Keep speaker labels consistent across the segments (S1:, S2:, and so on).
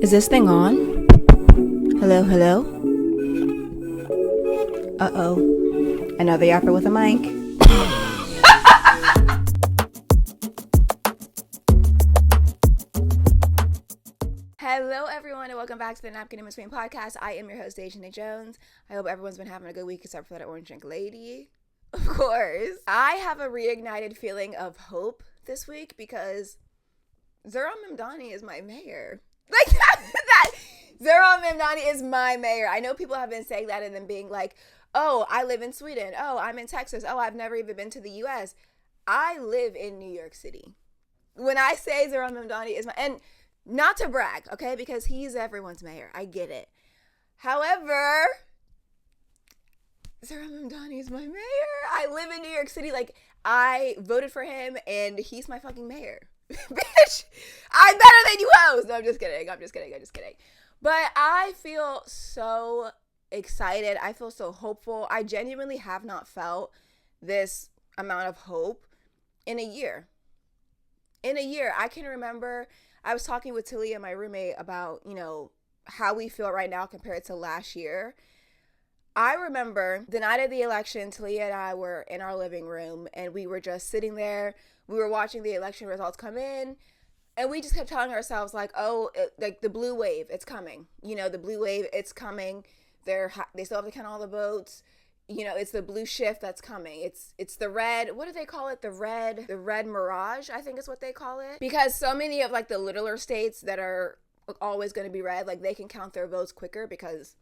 S1: Is this thing on? Hello, hello? Uh-oh. Another yapper with a mic. Hello, everyone, and welcome back to the Napkin in Between podcast. I am your host, Deja Jones. I hope everyone's been having a good week except for that orange drink lady. Of course. I have a reignited feeling of hope this week because Zohran Mamdani is my mayor. Like that Zohran Mamdani is my mayor. I know people have been saying that and then being like, oh, I live in Sweden. Oh, I'm in Texas. Oh, I've never even been to the U.S. I live in New York City. When I say Zohran Mamdani is my, and not to brag, okay, because he's everyone's mayor. I get it. However, Zohran Mamdani is my mayor. I live in New York City. Like, I voted for him and he's my fucking mayor. Bitch, I'm better than you hoes. No, I'm just kidding. But I feel so excited. I feel so hopeful. I genuinely have not felt this amount of hope in a year. I can remember I was talking with Talia, my roommate, about, how we feel right now compared to last year. I remember the night of the election, Talia and I were in our living room and we were just sitting there. We were watching the election results come in and we just kept telling ourselves like, like the blue wave, it's coming. The blue wave, it's coming. They still have to count all the votes. It's the blue shift that's coming. It's the red, what do they call it? The red mirage, I think is what they call it. Because so many of like the littler states that are always going to be red, like they can count their votes quicker because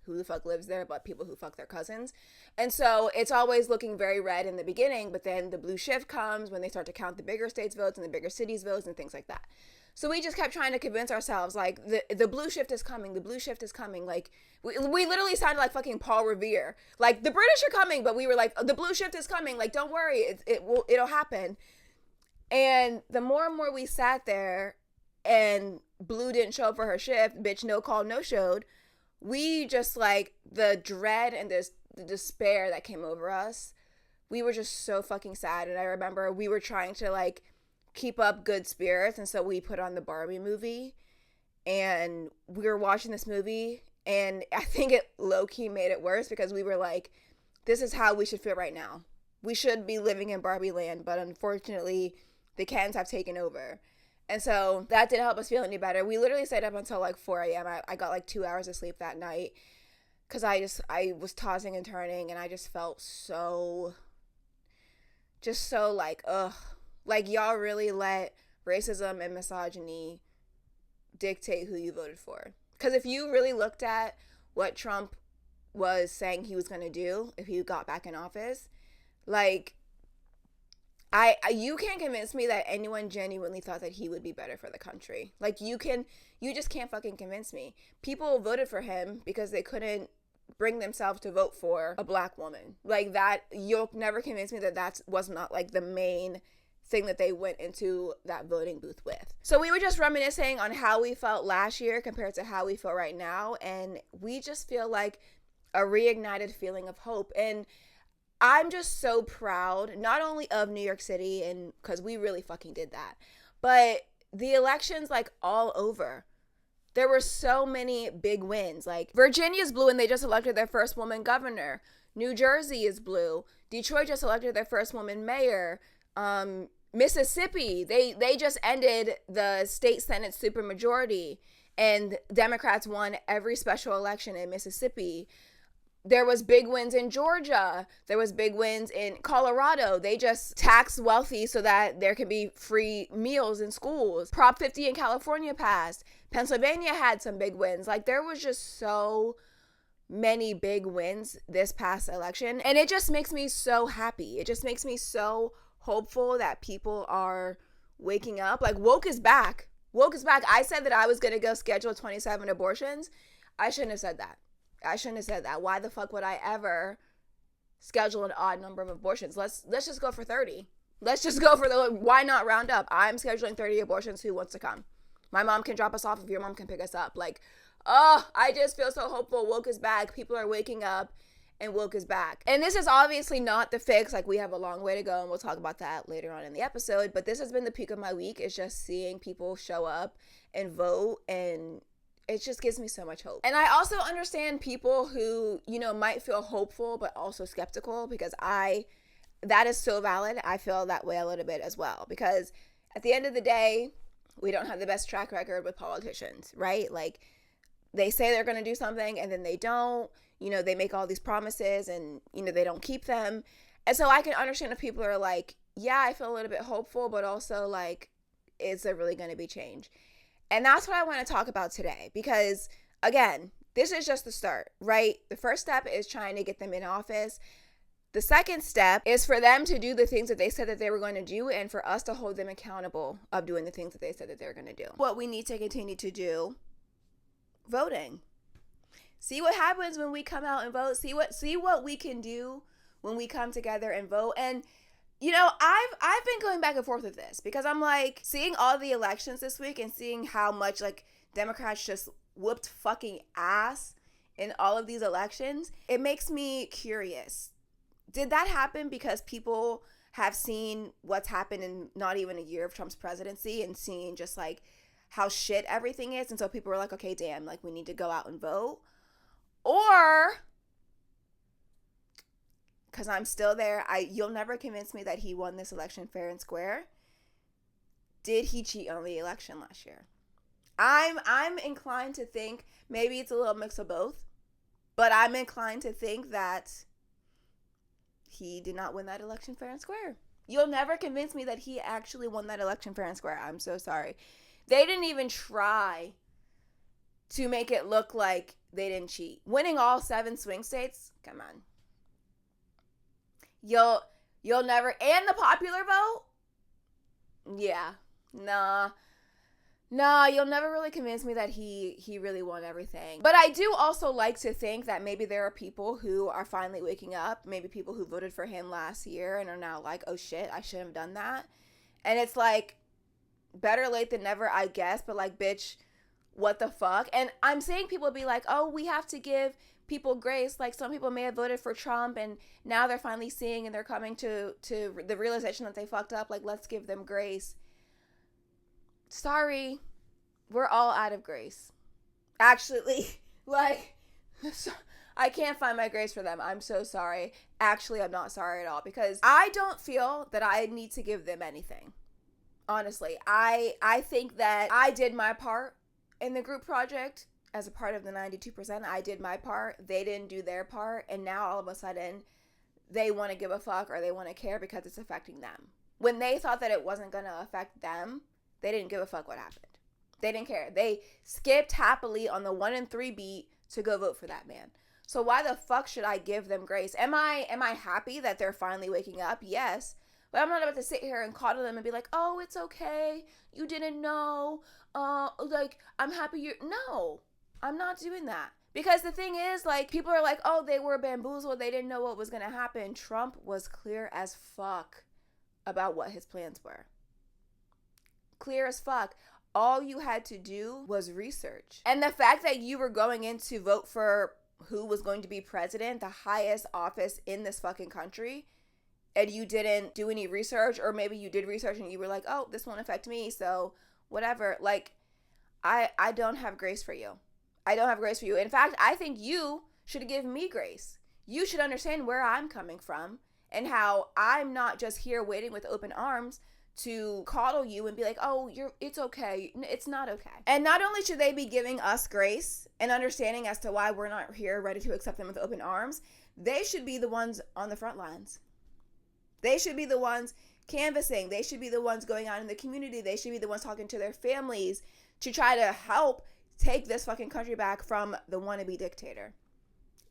S1: who the fuck lives there but people who fuck their cousins. And so it's always looking very red in the beginning, but then the blue shift comes when they start to count the bigger states' votes and the bigger cities' votes and things like that. So we just kept trying to convince ourselves, like, the blue shift is coming. The blue shift is coming. Like, we literally sounded like fucking Paul Revere. Like, the British are coming, but we were like, the blue shift is coming. Like, don't worry. It'll happen. And the more and more we sat there and blue didn't show up for her shift, bitch, no call, no showed, we just, like, the dread and the despair that came over us, we were just so fucking sad. And I remember we were trying to, like, keep up good spirits, and so we put on the Barbie movie, and we were watching this movie, and I think it low-key made it worse because we were like, this is how we should feel right now. We should be living in Barbie Land, but unfortunately, the Kens have taken over. And so that didn't help us feel any better. We literally stayed up until like 4 a.m. I got like 2 hours of sleep that night because I was tossing and turning, and I just felt so like, ugh. Like, y'all really let racism and misogyny dictate who you voted for. Because if you really looked at what Trump was saying he was going to do if he got back in office, like, you can't convince me that anyone genuinely thought that he would be better for the country. Like, you just can't fucking convince me. People voted for him because they couldn't bring themselves to vote for a black woman. Like, that, you'll never convince me that was not, like, the main thing that they went into that voting booth with. So we were just reminiscing on how we felt last year compared to how we feel right now, and we just feel like a reignited feeling of hope. And I'm just so proud, not only of New York City, and because we really fucking did that, but the elections, like, all over. There were so many big wins. Like, Virginia's blue and they just elected their first woman governor. New Jersey is blue. Detroit just elected their first woman mayor. Mississippi, they just ended the state Senate supermajority, and Democrats won every special election in Mississippi. There was big wins in Georgia. There was big wins in Colorado. They just tax wealthy so that there can be free meals in schools. Prop 50 in California passed. Pennsylvania had some big wins. Like, there was just so many big wins this past election, and it just makes me so happy. It just makes me so hopeful that people are waking up. Like, woke is back. I said that I was going to go schedule 27 abortions. I shouldn't have said that. Why the fuck would I ever schedule an odd number of abortions? Let's just go for 30. Let's just go for why not round up? I'm scheduling 30 abortions. Who wants to come? My mom can drop us off if your mom can pick us up. Like, I just feel so hopeful. Woke is back. People are waking up. and woke is back. And this is obviously not the fix. Like, we have a long way to go, and we'll talk about that later on in the episode. But this has been the peak of my week, is just seeing people show up and vote, and it just gives me so much hope. And I also understand people who, you know, might feel hopeful but also skeptical, because that is so valid. I feel that way a little bit as well, because at the end of the day, we don't have the best track record with politicians, right? Like, they say they're going to do something and then they don't. You know, they make all these promises and, you know, they don't keep them. And so I can understand if people are like, yeah, I feel a little bit hopeful, but also like, is there really going to be change? And that's what I want to talk about today, because again, this is just the start, right? The first step is trying to get them in office. The second step is for them to do the things that they said that they were going to do, and for us to hold them accountable of doing the things that they said that they're going to do. What we need to continue to do, voting. See what happens when we come out and vote. See what we can do when we come together and vote. And you know, I've been going back and forth with this, because I'm like, seeing all the elections this week and seeing how much like Democrats just whooped fucking ass in all of these elections, it makes me curious. Did that happen because people have seen what's happened in not even a year of Trump's presidency, and seeing just like how shit everything is, and so people were like, okay, damn, like we need to go out and vote? Or, because I'm still there, you'll never convince me that he won this election fair and square. Did he cheat on the election last year? I'm inclined to think maybe it's a little mix of both, but I'm inclined to think that he did not win that election fair and square. You'll never convince me that he actually won that election fair and square. I'm so sorry. They didn't even try to make it look like they didn't cheat. Winning all 7 swing states? Come on. You'll never, and the popular vote? Yeah. Nah, you'll never really convince me that he really won everything. But I do also like to think that maybe there are people who are finally waking up, maybe people who voted for him last year and are now like, oh shit, I shouldn't have done that. And it's like, better late than never, I guess, but like, bitch, what the fuck? And I'm seeing people be like, oh, we have to give people grace. Like, some people may have voted for Trump and now they're finally seeing and they're coming to the realization that they fucked up. Like, let's give them grace. Sorry, we're all out of grace. Actually, like, I can't find my grace for them. I'm so sorry. Actually, I'm not sorry at all, because I don't feel that I need to give them anything. Honestly, I think that I did my part in the group project as a part of the 92%. I did my part. They didn't do their part. And now all of a sudden they want to give a fuck, or they want to care because it's affecting them. When they thought that it wasn't going to affect them, they didn't give a fuck what happened. They didn't care. They skipped happily on the 1 and 3 beat to go vote for that man. So why the fuck should I give them grace? Am I happy that they're finally waking up? Yes. But I'm not about to sit here and coddle them and be like, oh, it's okay. You didn't know. Like, I'm happy you're... No, I'm not doing that. Because the thing is, like, people are like, oh, they were bamboozled. They didn't know what was going to happen. Trump was clear as fuck about what his plans were. Clear as fuck. All you had to do was research. And the fact that you were going in to vote for who was going to be president, the highest office in this fucking country, and you didn't do any research, or maybe you did research and you were like, oh, this won't affect me, so whatever. Like, I don't have grace for you. I don't have grace for you. In fact, I think you should give me grace. You should understand where I'm coming from and how I'm not just here waiting with open arms to coddle you and be like, oh, it's okay. It's not okay. And not only should they be giving us grace and understanding as to why we're not here ready to accept them with open arms, they should be the ones on the front lines. They should be the ones canvassing. They should be the ones going out in the community. They should be the ones talking to their families to try to help take this fucking country back from the wannabe dictator.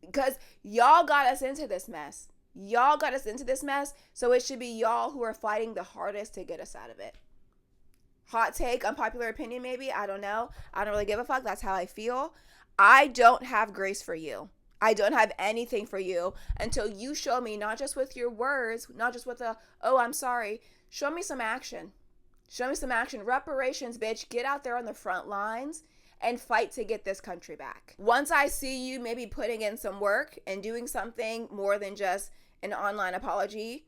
S1: Because y'all got us into this mess. Y'all got us into this mess, so it should be y'all who are fighting the hardest to get us out of it. Hot take, unpopular opinion maybe, I don't know. I don't really give a fuck. That's how I feel. I don't have grace for you. I don't have anything for you until you show me, not just with your words, not just with oh, I'm sorry. Show me some action. Show me some action. Reparations, bitch. Get out there on the front lines and fight to get this country back. Once I see you maybe putting in some work and doing something more than just an online apology,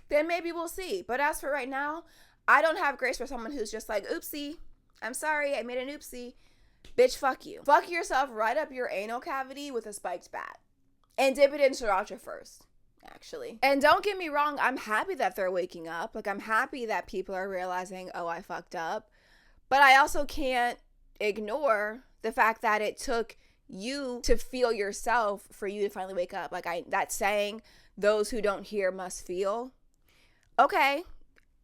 S1: then maybe we'll see. But as for right now, I don't have grace for someone who's just like, oopsie, I'm sorry, I made an oopsie. Bitch, fuck you. Fuck yourself right up your anal cavity with a spiked bat. And dip it in sriracha first, actually. And don't get me wrong, I'm happy that they're waking up. Like, I'm happy that people are realizing, oh, I fucked up. But I also can't ignore the fact that it took you to feel yourself for you to finally wake up. Like, that saying, those who don't hear must feel. Okay,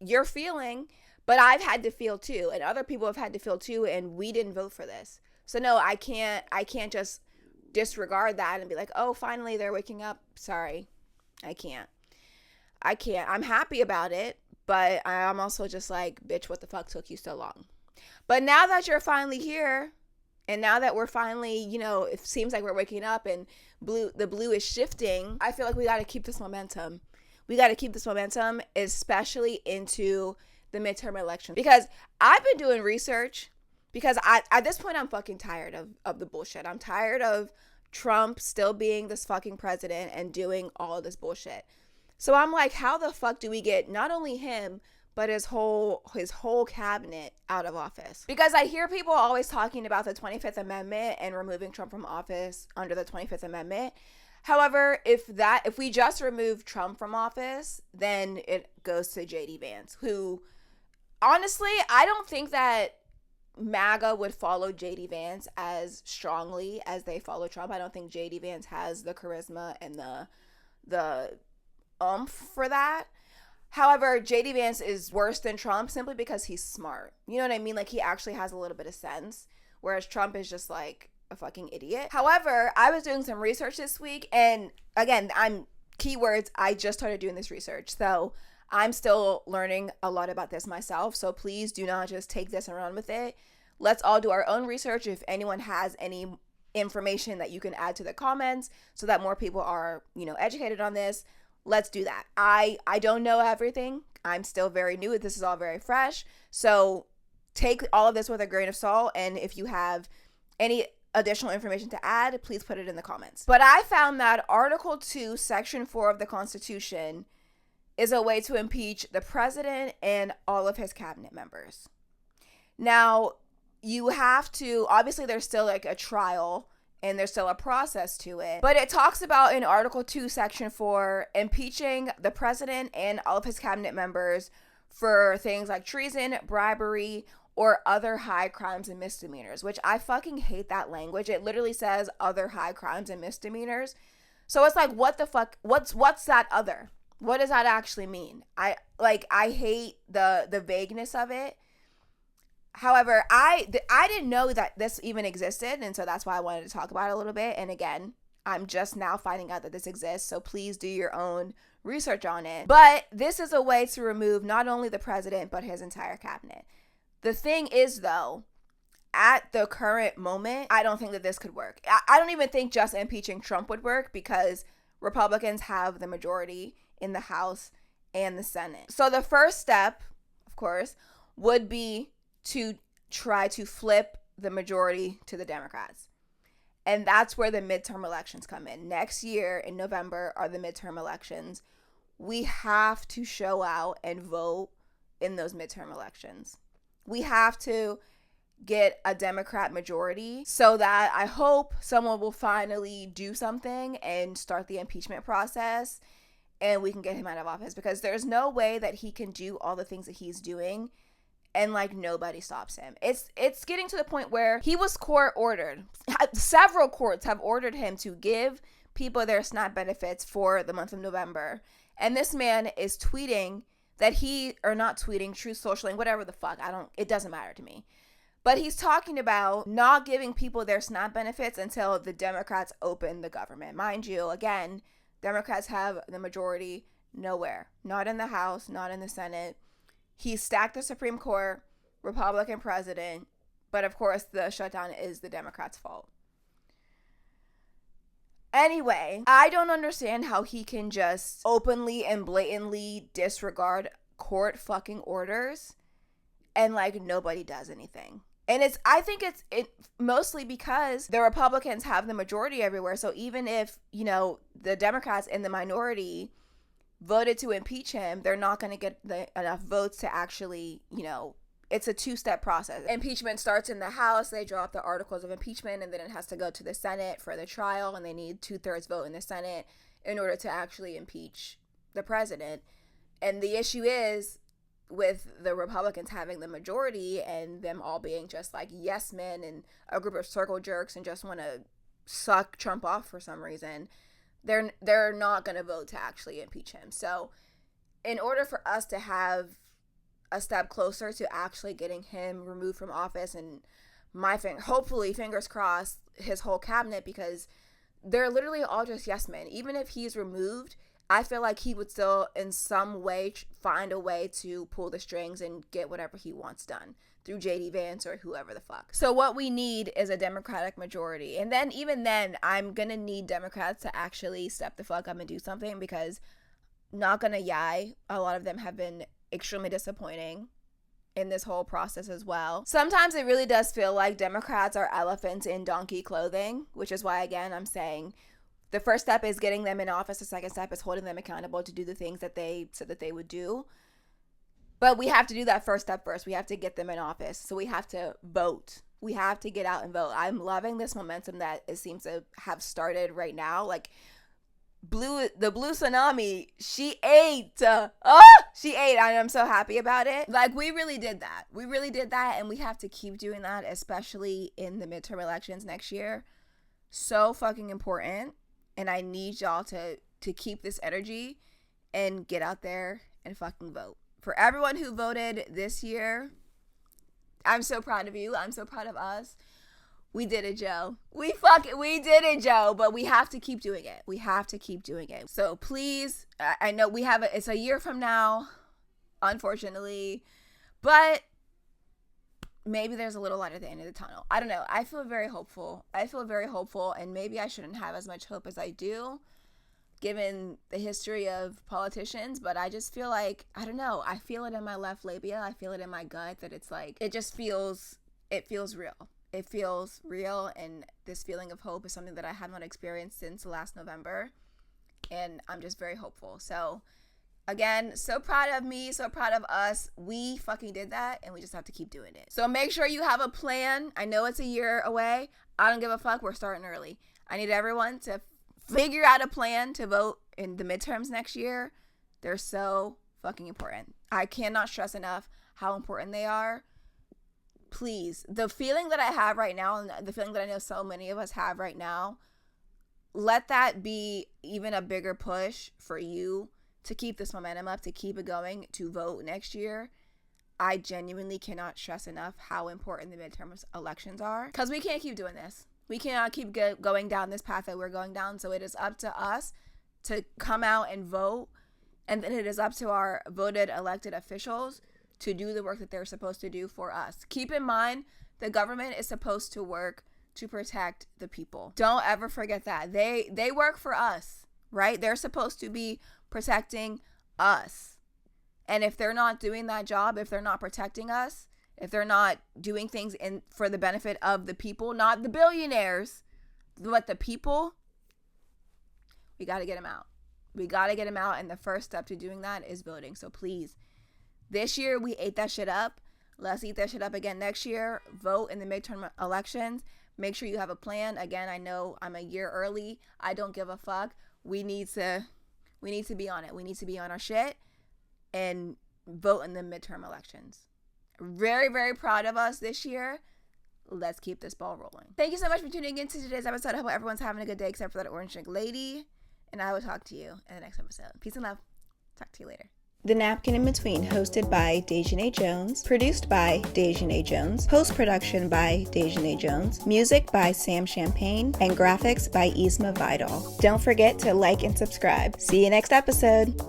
S1: you're feeling, but I've had to feel too, and other people have had to feel too, and we didn't vote for this. So no, I can't just disregard that and be like, oh, finally they're waking up. Sorry. I can't. I'm happy about it, but I'm also just like, bitch, what the fuck took you so long? But now that you're finally here, and now that we're finally, you know, it seems like we're waking up and the blue is shifting, I feel like we got to keep this momentum. We got to keep this momentum, especially into the midterm election. Because I've been doing research, because at this point, I'm fucking tired of the bullshit. I'm tired of Trump still being this fucking president and doing all of this bullshit. So I'm like, how the fuck do we get not only him, but his whole cabinet out of office? Because I hear people always talking about the 25th Amendment and removing Trump from office under the 25th Amendment. However, if we just remove Trump from office, then it goes to JD Vance, who honestly, I don't think that MAGA would follow JD Vance as strongly as they follow Trump. I don't think JD Vance has the charisma and the oomph for that. However, JD Vance is worse than Trump simply because he's smart. You know what I mean? Like, he actually has a little bit of sense, whereas Trump is just like a fucking idiot. However, I was doing some research this week, and again, I just started doing this research, so I'm still learning a lot about this myself, so please do not just take this and run with it. Let's all do our own research. If anyone has any information that you can add to the comments so that more people are, you know, educated on this, let's do that. I don't know everything. I'm still very new. This is all very fresh. So take all of this with a grain of salt, and if you have any additional information to add, please put it in the comments. But I found that Article 2, Section 4 of the Constitution is a way to impeach the president and all of his cabinet members. Now, you have to, obviously there's still like a trial and there's still a process to it, but it talks about in Article 2, Section 4, impeaching the president and all of his cabinet members for things like treason, bribery, or other high crimes and misdemeanors, which I fucking hate that language. It literally says other high crimes and misdemeanors. So it's like, what the fuck? What's that other? What does that actually mean? I hate the vagueness of it. However, I didn't know that this even existed, and so that's why I wanted to talk about it a little bit. And again, I'm just now finding out that this exists, so please do your own research on it. But this is a way to remove not only the president, but his entire cabinet. The thing is, though, at the current moment, I don't think that this could work. I don't even think just impeaching Trump would work, because Republicans have the majority in the House and the Senate. So the first step, of course, would be to try to flip the majority to the Democrats. And that's where the midterm elections come in. Next year in November are the midterm elections. We have to show out and vote in those midterm elections. We have to get a Democrat majority so that I hope someone will finally do something and start the impeachment process and we can get him out of office, because there's no way that he can do all the things that he's doing and like nobody stops him. It's getting to the point where he was court ordered. Several courts have ordered him to give people their SNAP benefits for the month of November. And this man is tweeting that Truth Socialing, whatever the fuck. It doesn't matter to me. But he's talking about not giving people their SNAP benefits until the Democrats open the government. Mind you, again, Democrats have the majority nowhere. Not in the House, not in the Senate. He stacked the Supreme Court, Republican president, but of course the shutdown is the Democrats' fault. Anyway, I don't understand how he can just openly and blatantly disregard court fucking orders and like nobody does anything. And I think it's mostly because the Republicans have the majority everywhere. So even if, you know, the Democrats in the minority voted to impeach him, they're not going to get enough votes to actually, you know, it's a two-step process. Impeachment starts in the House. They draw up the articles of impeachment, and then it has to go to the Senate for the trial, and they need 2/3 vote in the Senate in order to actually impeach the president. And the issue is, with the Republicans having the majority and them all being just like yes men and a group of circle jerks and just want to suck Trump off for some reason, they're not going to vote to actually impeach him. So in order for us to have a step closer to actually getting him removed from office, and hopefully, fingers crossed, his whole cabinet, because they're literally all just yes men. Even if he's removed, I feel like he would still in some way find a way to pull the strings and get whatever he wants done through JD Vance or whoever the fuck. So what we need is a Democratic majority. And then even then, I'm going to need Democrats to actually step the fuck up and do something, because not going to lie, a lot of them have been extremely disappointing in this whole process as well. Sometimes it really does feel like Democrats are elephants in donkey clothing, which is why, again, I'm saying the first step is getting them in office. The second step is holding them accountable to do the things that they said that they would do. But we have to do that first step first. We have to get them in office. So we have to vote. We have to get out and vote. I'm loving this momentum that it seems to have started right now. Like, the blue tsunami, she ate. She ate. I'm so happy about it. Like, we really did that. We really did that, and we have to keep doing that, especially in the midterm elections next year. So fucking important, and I need y'all to keep this energy and get out there and fucking vote. For everyone who voted this year, I'm so proud of you. I'm so proud of us. We did it, Joe. We did it, Joe. But we have to keep doing it. We have to keep doing it. So please, I know it's a year from now, unfortunately, but maybe there's a little light at the end of the tunnel. I don't know. I feel very hopeful. And maybe I shouldn't have as much hope as I do, given the history of politicians, but I just feel like, I don't know, I feel it in my left labia. I feel it in my gut that it's like, it feels real. It feels real, and this feeling of hope is something that I have not experienced since last November, and I'm just very hopeful. So, again, so proud of me, so proud of us. We fucking did that, and we just have to keep doing it. So make sure you have a plan. I know it's a year away. I don't give a fuck. We're starting early. I need everyone to figure out a plan to vote in the midterms next year. They're so fucking important. I cannot stress enough how important they are. Please, the feeling that I have right now, and the feeling that I know so many of us have right now, let that be even a bigger push for you to keep this momentum up, to keep it going, to vote next year. I genuinely cannot stress enough how important the midterm elections are, because we can't keep doing this. We cannot keep going down this path that we're going down. So it is up to us to come out and vote, and then it is up to our voted elected officials to do the work that they're supposed to do for us. Keep in mind, the government is supposed to work to protect the people. Don't ever forget that. They work for us, right? They're supposed to be protecting us. And if they're not doing that job, if they're not protecting us, if they're not doing things for the benefit of the people, not the billionaires, but the people, we got to get them out. We got to get them out, and the first step to doing that is voting. So please, this year, we ate that shit up. Let's eat that shit up again next year. Vote in the midterm elections. Make sure you have a plan. Again, I know I'm a year early. I don't give a fuck. We need to be on it. We need to be on our shit and vote in the midterm elections. Very, very proud of us this year. Let's keep this ball rolling. Thank you so much for tuning in to today's episode. I hope everyone's having a good day except for that orange drink lady. And I will talk to you in the next episode. Peace and love. Talk to you later. The Napkin in Between, hosted by Dejanay Jones, produced by Dejanay Jones, post-production by Dejanay Jones, music by Sam Champagne, and graphics by Isma Vidal. Don't forget to like and subscribe. See you next episode.